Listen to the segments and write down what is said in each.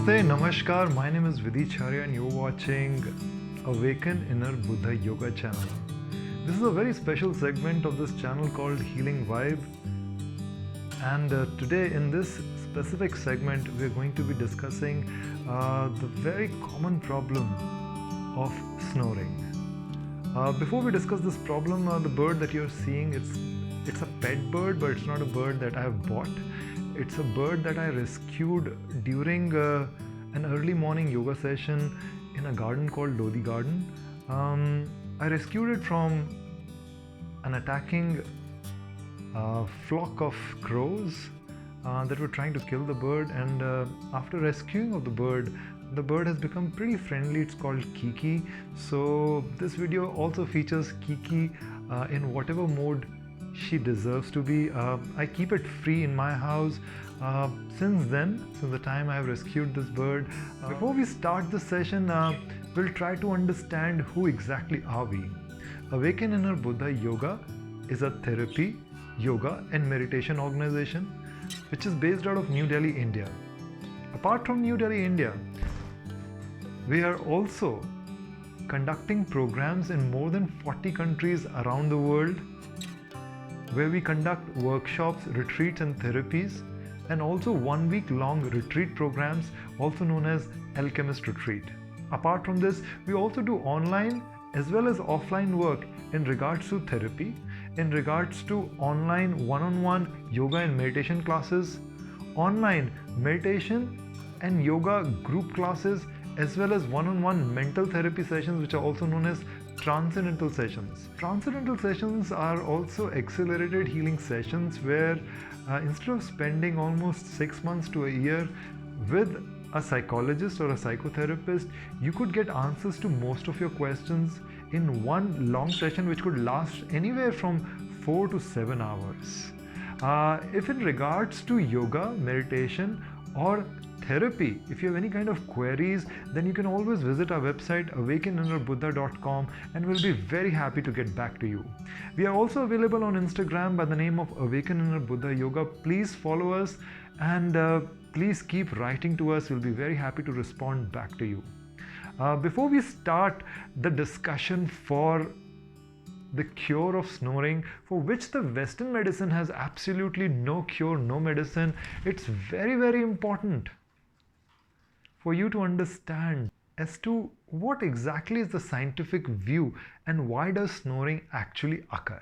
Namaste, Namaskar. My name is Vidicharya and you're watching Awaken Inner Buddha Yoga channel. This is a very special segment of this channel called Healing Vibe. And today in this specific segment, we're going to be discussing the very common problem of snoring. Before we discuss this problem, the bird that you're seeing, it's a pet bird, but it's not a bird that I have bought. It's a bird that I rescued during an early morning yoga session in a garden called Lodi Garden. I rescued it from an attacking flock of crows that were trying to kill the bird, and after rescuing of the bird has become pretty friendly. It's called Kiki. So this video also features Kiki in whatever mode she deserves to be. I keep it free in my house since the time I have rescued this bird. Before we start this session, we'll try to understand who exactly are we. Awaken Inner Buddha Yoga is a therapy, yoga and meditation organization which is based out of New Delhi, India. Apart from New Delhi, India, we are also conducting programs in more than 40 countries around the world, where we conduct workshops, retreats and therapies, and also 1 week long retreat programs, also known as Alchemist Retreat. Apart from this, we also do online as well as offline work in regards to therapy, in regards to online one-on-one yoga and meditation classes, online meditation and yoga group classes, as well as one-on-one mental therapy sessions, which are also known as transcendental sessions. Transcendental sessions are also accelerated healing sessions where instead of spending almost 6 months to a year with a psychologist or a psychotherapist, you could get answers to most of your questions in one long session, which could last anywhere from 4 to 7 hours. If in regards to yoga, meditation or therapy, if you have any kind of queries, then you can always visit our website awakeninnerbuddha.com and we'll be very happy to get back to you. We are also available on Instagram by the name of Awaken Inner Buddha Yoga. Please follow us and please keep writing to us. We'll be very happy to respond back to you. Before we start the discussion for the cure of snoring, for which the Western medicine has absolutely no cure, no medicine, it's very, very important for you to understand as to what exactly is the scientific view and why does snoring actually occur.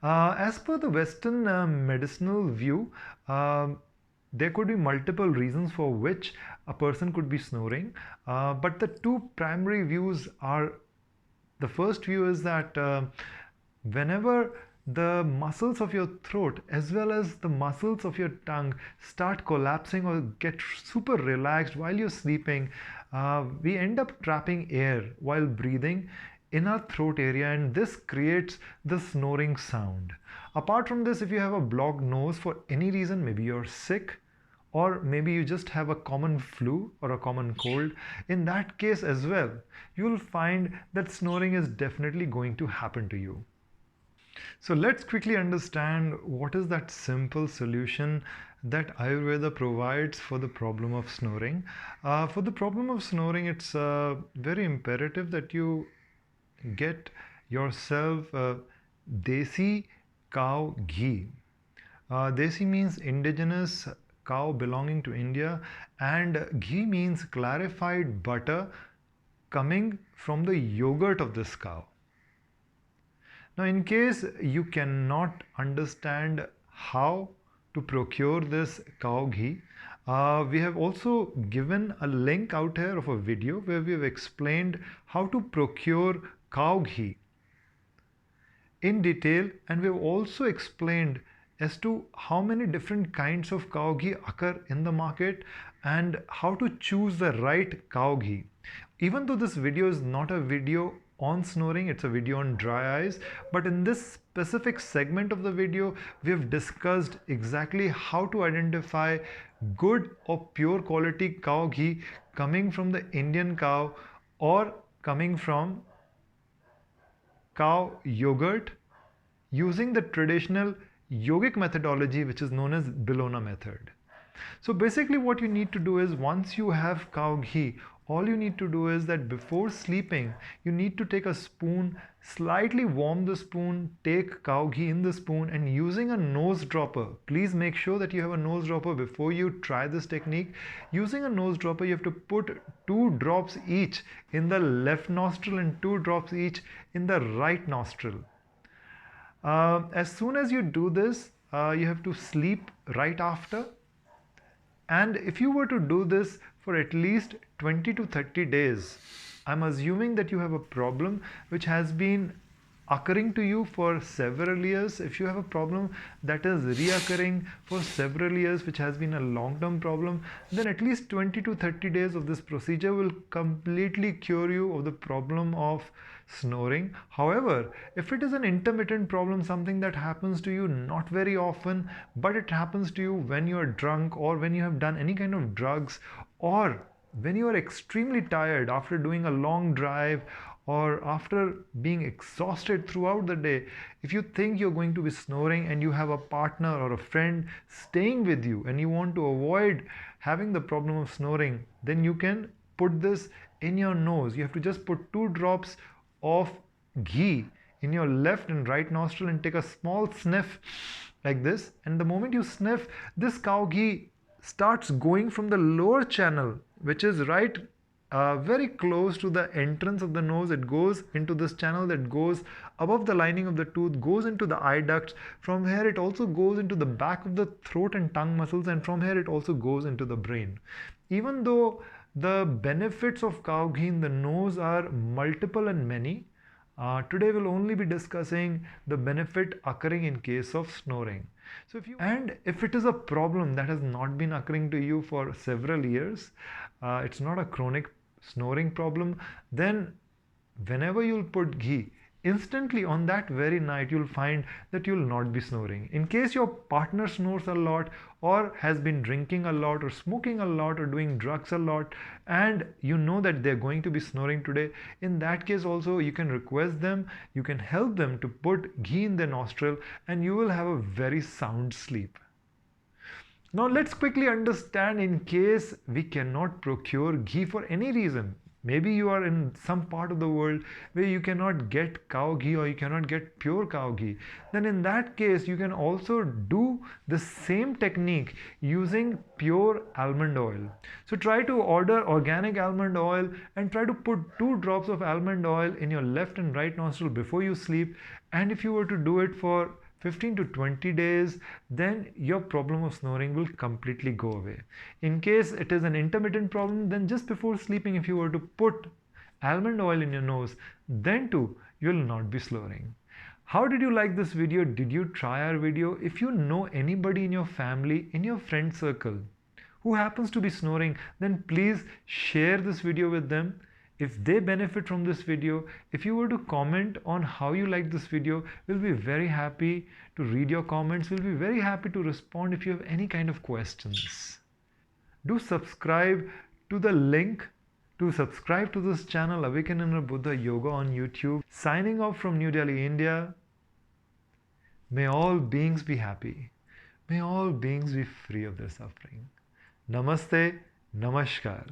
As per the Western medicinal view, there could be multiple reasons for which a person could be snoring, but the two primary views are, the first view is that whenever the muscles of your throat as well as the muscles of your tongue start collapsing or get super relaxed while you're sleeping, we end up trapping air while breathing in our throat area, and this creates the snoring sound. Apart from this, if you have a blocked nose for any reason, maybe you're sick or maybe you just have a common flu or a common cold, in that case as well, you will find that snoring is definitely going to happen to you. So let's quickly understand what is that simple solution that Ayurveda provides for the problem of snoring. For the problem of snoring, it's very imperative that you get yourself desi cow ghee. Desi means indigenous cow belonging to India, and ghee means clarified butter coming from the yogurt of this cow. Now, in case you cannot understand how to procure this cow ghee, we have also given a link out here of a video where we have explained how to procure cow ghee in detail, and we have also explained as to how many different kinds of cow ghee occur in the market and how to choose the right cow ghee. Even though this video is not a video on snoring, it's a video on dry eyes, but in this specific segment of the video, we have discussed exactly how to identify good or pure quality cow ghee coming from the Indian cow or coming from cow yogurt using the traditional yogic methodology which is known as Bellona method. So basically what you need to do is, once you have cow ghee, all you need to do is that before sleeping, you need to take a spoon, slightly warm the spoon, take cow ghee in the spoon, and using a nose dropper, please make sure that you have a nose dropper before you try this technique. Using a nose dropper, you have to put 2 drops each in the left nostril and 2 drops each in the right nostril. As soon as you do this, you have to sleep right after. And if you were to do this for at least 20 to 30 days, I'm assuming that you have a problem which has been occurring to you for several years. If you have a problem that is reoccurring for several years, which has been a long-term problem, then at least 20 to 30 days of this procedure will completely cure you of the problem of snoring. However, if it is an intermittent problem, something that happens to you not very often, but it happens to you when you are drunk or when you have done any kind of drugs, or when you are extremely tired after doing a long drive, or after being exhausted throughout the day, if you think you're going to be snoring and you have a partner or a friend staying with you and you want to avoid having the problem of snoring, then you can put this in your nose. You have to just put 2 drops of ghee in your left and right nostril and take a small sniff like this. And the moment you sniff, this cow ghee starts going from the lower channel, which is right very close to the entrance of the nose. It goes into this channel that goes above the lining of the tooth, goes into the eye ducts. From here it also goes into the back of the throat and tongue muscles, and from here it also goes into the brain. Even though the benefits of cow ghee in the nose are multiple and many, today we'll only be discussing the benefit occurring in case of snoring. So if it is a problem that has not been occurring to you for several years, it's not a chronic snoring problem, then whenever you'll put ghee, instantly on that very night you'll find that you'll not be snoring. In case your partner snores a lot, or has been drinking a lot, or smoking a lot, or doing drugs a lot, and you know that they're going to be snoring today, in that case also you can request them, you can help them to put ghee in their nostril, and you will have a very sound sleep. Now let's quickly understand, in case we cannot procure ghee for any reason. Maybe you are in some part of the world where you cannot get cow ghee, or you cannot get pure cow ghee. Then in that case, you can also do the same technique using pure almond oil. So try to order organic almond oil and try to put 2 drops of almond oil in your left and right nostril before you sleep. And if you were to do it for 15 to 20 days, then your problem of snoring will completely go away. In case it is an intermittent problem, then just before sleeping, if you were to put almond oil in your nose, then too you will not be snoring. How did you like this video? Did you try our video? If you know anybody in your family, in your friend circle, who happens to be snoring, then please share this video with them. If they benefit from this video, if you were to comment on how you like this video, we'll be very happy to read your comments. We'll be very happy to respond if you have any kind of questions. Do subscribe to the link to subscribe to this channel, Awaken Inner Buddha Yoga on YouTube. Signing off from New Delhi, India. May all beings be happy. May all beings be free of their suffering. Namaste, Namaskar.